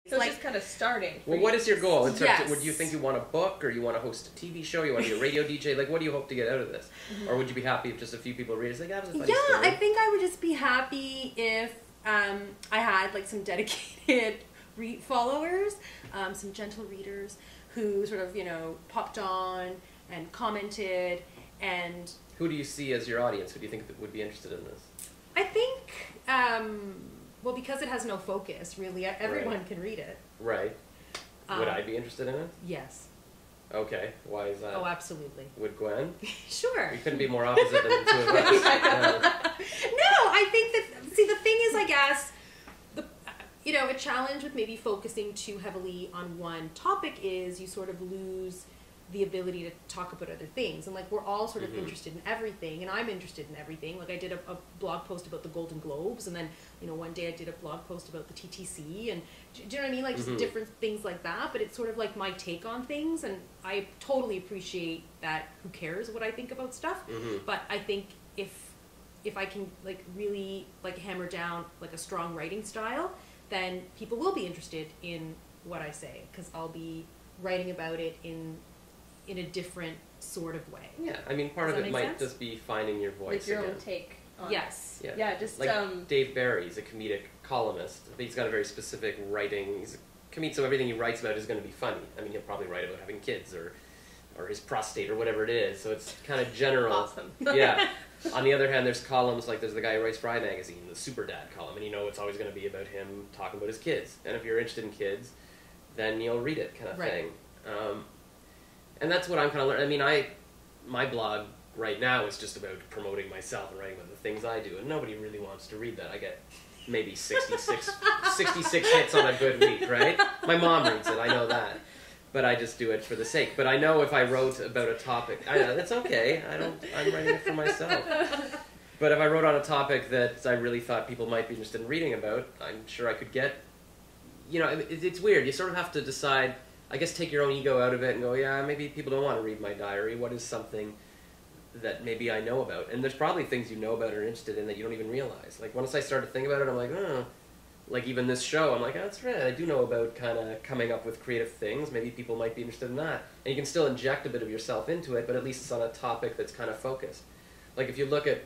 So it's just kind of starting. Well, what is your goal? In terms of, Yes. do you think you want a book, or you want to host a TV show, you want to be a radio DJ? Like, what do you hope to get out of this? Or would you be happy if just a few people read it? It's like, that was a funny story. I think I would just be happy if I had like some dedicated followers, some gentle readers who sort of, popped on and commented. And who do you see as your audience? Who do you think would be interested in this? I think, well, because it has no focus, really, everyone can read it. Right. Would I be interested in it? Yes. Okay. Why is that? Oh, absolutely. Would Gwen? Sure. We couldn't be more opposite than the two of us. No, I think that, see, the thing is, I guess, a challenge with maybe focusing too heavily on one topic is you sort of lose the ability to talk about other things. And like, we're all sort of interested in everything, and I'm interested in everything. Like, I did a blog post about the Golden Globes, and then, one day I did a blog post about the TTC, and do you know what I mean? Like, just different things like that, but it's sort of like my take on things, and I totally appreciate that. Who cares what I think about stuff? But I think if I can like really like hammer down like a strong writing style, then people will be interested in what I say, because I'll be writing about it in a different sort of way. Yeah, I mean, part of it might just be finding your voice like your again. own take on Yes. it. Yeah, just like Dave Barry, he's a comedic columnist. He's got a very specific writing. He's a comedian, so everything he writes about is going to be funny. I mean, he'll probably write about having kids or his prostate or whatever it is. So it's kind of general. Awesome. Yeah. On the other hand, there's columns, like there's the guy who writes Fry Magazine, the Super Dad column, and it's always going to be about him talking about his kids. And if you're interested in kids, then you'll read it, kind of thing. And that's what I'm kind of learning. I mean, my blog right now is just about promoting myself and writing about the things I do, and nobody really wants to read that. I get maybe 66 hits on a good week, right? My mom reads it, I know that. But I just do it for the sake. But I know if I wrote about a topic, that's okay. I'm writing it for myself. But if I wrote on a topic that I really thought people might be interested in reading about, I'm sure I could get, it's weird. You sort of have to decide, I guess, take your own ego out of it and go, yeah, maybe people don't want to read my diary. What is something that maybe I know about? And there's probably things you know about or are interested in that you don't even realize. Like, once I started to think about it, I'm like, like even this show, I'm like, that's right, I do know about kind of coming up with creative things. Maybe people might be interested in that. And you can still inject a bit of yourself into it, but at least it's on a topic that's kind of focused. Like if you look at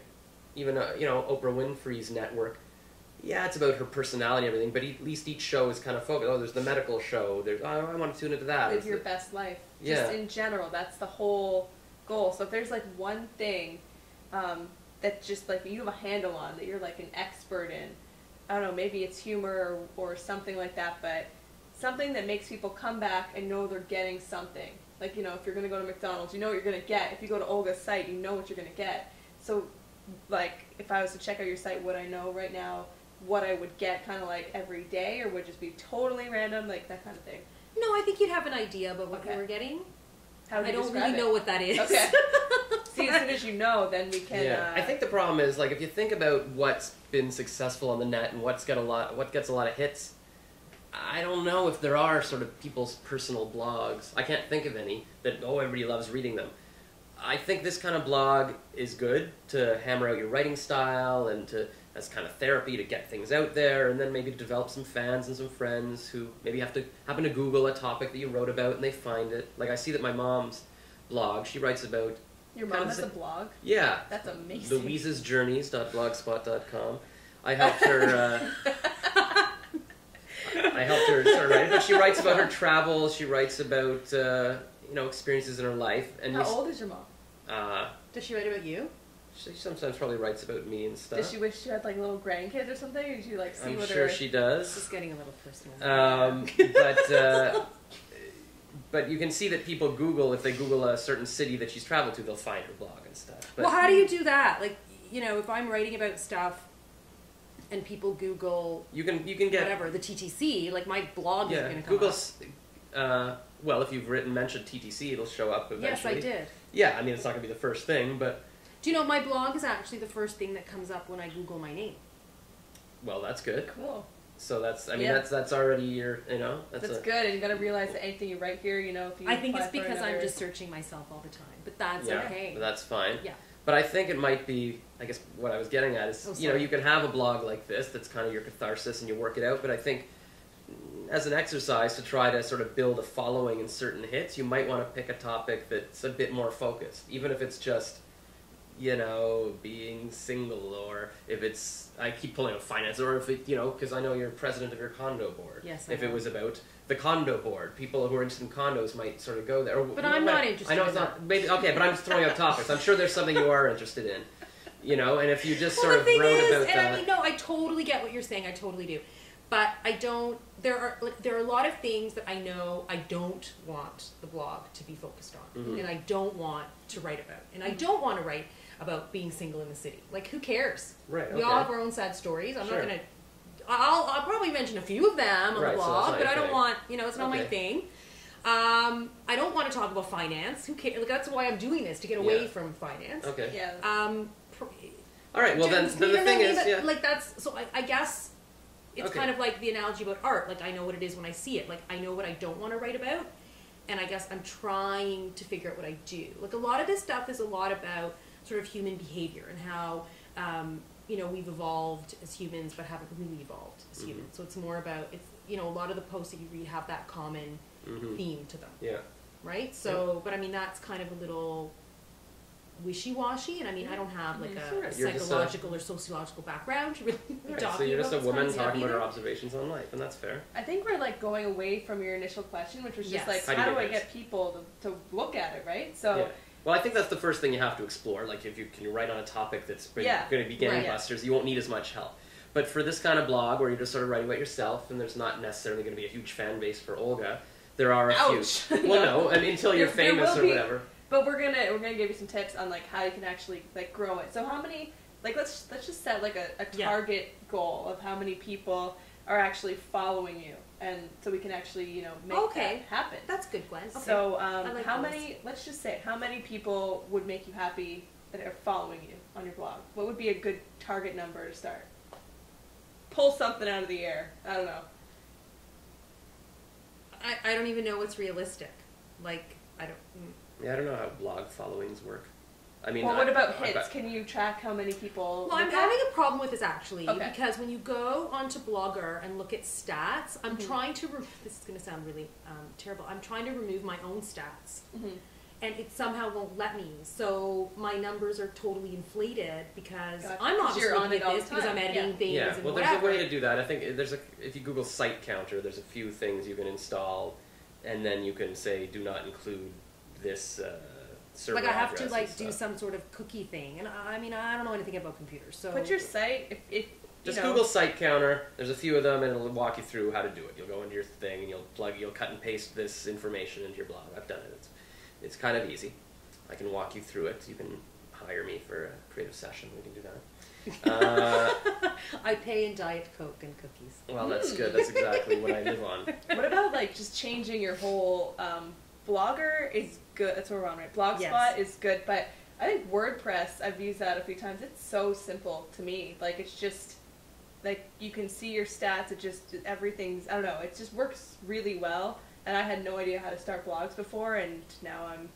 even, Oprah Winfrey's network, yeah, it's about her personality and everything, but at least each show is kind of focused. Oh, there's the medical show. There's, I want to tune into that. Live your best life. Yeah. Just in general, that's the whole goal. So if there's like one thing that just like you have a handle on, that you're like an expert in, I don't know, maybe it's humor or something like that, but something that makes people come back and know they're getting something. Like, if you're going to go to McDonald's, you know what you're going to get. If you go to Olga's site, you know what you're going to get. So, like, if I was to check out your site, would I know right now what I would get kind of like every day, or would it just be totally random, like that kind of thing? No, I think you'd have an idea about what you were getting. How do you I don't describe really it? know what that is. Okay. See, as soon as you know, then we can... Yeah. I think the problem is, like, if you think about what's been successful on the net and what gets a lot of hits, I don't know if there are sort of people's personal blogs. I can't think of any that, everybody loves reading them. I think this kind of blog is good to hammer out your writing style and as kind of therapy to get things out there, and then maybe to develop some fans and some friends who maybe happen to Google a topic that you wrote about and they find it. Like I see that my mom's blog, she writes about... Your mom has a blog? Yeah. That's amazing. Louise'sJourneys.blogspot.com. I helped her... sort of write, but she writes about her travels. She writes about experiences in her life. And how old is your mom? Does she write about you? She sometimes probably writes about me and stuff. Does she wish she had like little grandkids or something? Or did you like see I'm what sure she does. This is getting a little personal. But you can see that people Google, if they Google a certain city that she's traveled to, they'll find her blog and stuff. But, well, how do you do that? Like, if I'm writing about stuff and people Google you can get whatever, the TTC, like my blog is going to come Google's, well, if you've mentioned TTC, it'll show up eventually. Yes, I did. Yeah, I mean, it's not going to be the first thing, but... Do you know, my blog is actually the first thing that comes up when I Google my name. Well, that's good. Cool. So that's already your, That's good, and you got to realize that anything you write here, if you I think it's because I'm just searching myself all the time, but that's okay. But that's fine. Yeah. But I think it might be, I guess what I was getting at is, you can have a blog like this that's kind of your catharsis and you work it out, but I think as an exercise to try to sort of build a following in certain hits, you might want to pick a topic that's a bit more focused, even if it's just, you know, being single, or if it's, I keep pulling out finance, or if it, you know, because I know you're president of your condo board. Yes, if it was about the condo board, people who are interested in condos might sort of go there. But I'm not interested. I know in it's that. not, maybe, okay, but I'm just throwing out topics. I'm sure there's something you are interested in, you know, and if you just sort the of thing wrote is, about and that. I mean, no, I totally get what you're saying. I totally do. But I don't. There are a lot of things that I know I don't want the blog to be focused on, Mhm. and I don't want to write about, and I don't want to write about being single in the city. Like, who cares? Right, We all okay. have our own sad stories. I'm Sure. not gonna. I'll probably mention a few of them on Right, the so that's blog, not but your I don't thing. want. You know, it's not my Okay. thing. I don't want to talk about finance. Who cares? Like, that's why I'm doing this, to get away Yeah. from finance. Okay. Yeah. All right, well, then You the know what I thing mean? is, But, yeah. like, that's so. I guess it's Okay. kind of like the analogy about art. Like, I know what it is when I see it. Like, I know what I don't want to write about, and I guess I'm trying to figure out what I do. Like, a lot of this stuff is a lot about sort of human behavior and how you know, we've evolved as humans, but haven't really evolved as Mhm. humans. So it's more about, it's, you know, a lot of the posts that you read have that common Mhm. theme to them, Yeah. right? So, but I mean, that's kind of a little wishy-washy, and I mean, I don't have like Sure. a You're just psychological or sociological background to really be Right, talking so you're just a about this woman kind of stuff talking about her either. observations on life, and that's fair. I think we're like going away from your initial question, which was just Yes. like, How do how you do I get get people to look at it, right? So Yeah. Well, I think that's the first thing you have to explore. Like, if you can write on a topic that's Yeah. going to be Right. gangbusters, you won't need as much help. But for this kind of blog where you're just sort of writing about yourself, and there's not necessarily going to be a huge fan base for Olga, there are a Ouch. few. Well, no, I mean, until you're There famous will or be- whatever. But we're gonna give you some tips on like how you can actually like grow it. So how many, like, let's just set like a Yeah. target goal of how many people are actually following you, and so we can actually, you know, make Okay. that happen. That's good, Gwen. Okay. So like how those. many, let's just say, how many people would make you happy that are following you on your blog? What would be a good target number to start? Pull something out of the air. I don't know. I don't even know what's realistic. Like, I don't. Yeah, I don't know how blog followings work. I mean, Well, what about I've hits? got- Can you track how many people? Well, I'm look at having a problem with this actually, Okay. because when you go onto Blogger and look at stats, I'm Mhm. trying to. This is going to sound really terrible. I'm trying to remove my own stats, Mhm. and it somehow won't let me. So my numbers are totally inflated because Gotcha. I'm not 'Cause just you're on looking it at all this the because I'm time. editing Yeah. things Yeah, and well, whatever. there's a way to do that. I think if you Google site counter, there's a few things you can install, and then you can say, do not include this server Like, I have address to and like do stuff. some sort of cookie thing, and I mean, I don't know anything about computers, so Put your site if Just you know, Google site counter. There's a few of them, and it'll walk you through how to do it. You'll go into your thing, and you'll cut and paste this information into your blog. I've done it. It's kind of easy. I can walk you through it. You can hire me for a creative session. We can do that. I pay in Diet Coke and cookies. Well, that's good. That's exactly what I live on. What about like just changing your whole Blogger is good. That's what we're on, right? Blogspot Yes. is good, but I think WordPress, I've used that a few times. It's so simple to me. Like, it's just like you can see your stats. It just everything's, I don't know. It just works really well. And I had no idea how to start blogs before, and now I'm,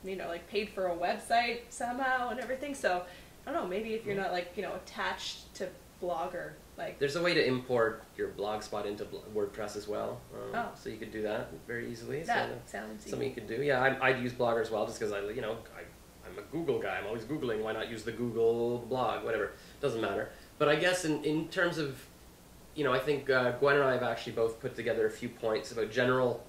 you know, like paid for a website somehow and everything. So I don't know. Maybe if you're not like, you know, attached to Blogger, like There's a way to import your Blogspot into WordPress as well. Oh. So you could do that very easily. that So sounds something you easy. could do. Yeah, I'd use Blogger as well, just because I'm a Google guy. I'm always Googling. Why not use the Google blog? Whatever. Doesn't matter. But I guess in terms of, you know, I think Gwen and I have actually both put together a few points about general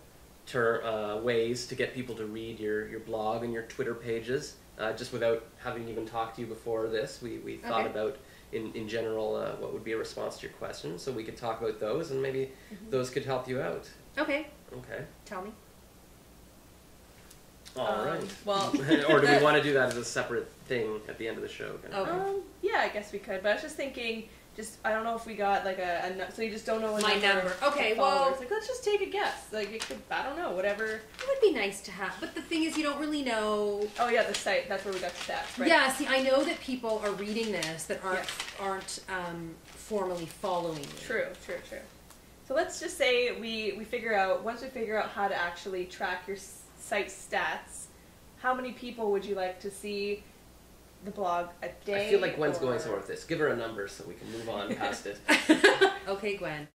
ways to get people to read your blog and your Twitter pages, just without having even talked to you before this. We thought Okay. about, in general, what would be a response to your question, so we could talk about those, and maybe those could help you out. Okay, Okay. tell me. All right. Well, Or do we want to do that as a separate thing at the end of the show? Kind of? Okay. yeah, I guess we could. But I was just thinking, I don't know if we got like so you just don't know My number. Okay, of followers. well- like let's just take a guess. Like it could, I don't know, whatever. It would be nice to have, but the thing is, you don't really know. Oh yeah, the site. That's where we got the stats, right? Yeah, see, I know that people are reading this that Yes. aren't formally following me. True. So let's just say we figure out, once we figure out how to actually track your site stats, how many people would you like to see the blog a day? I feel like Gwen's or- going somewhere with this. Give her a number so we can move on past it. Okay, Gwen.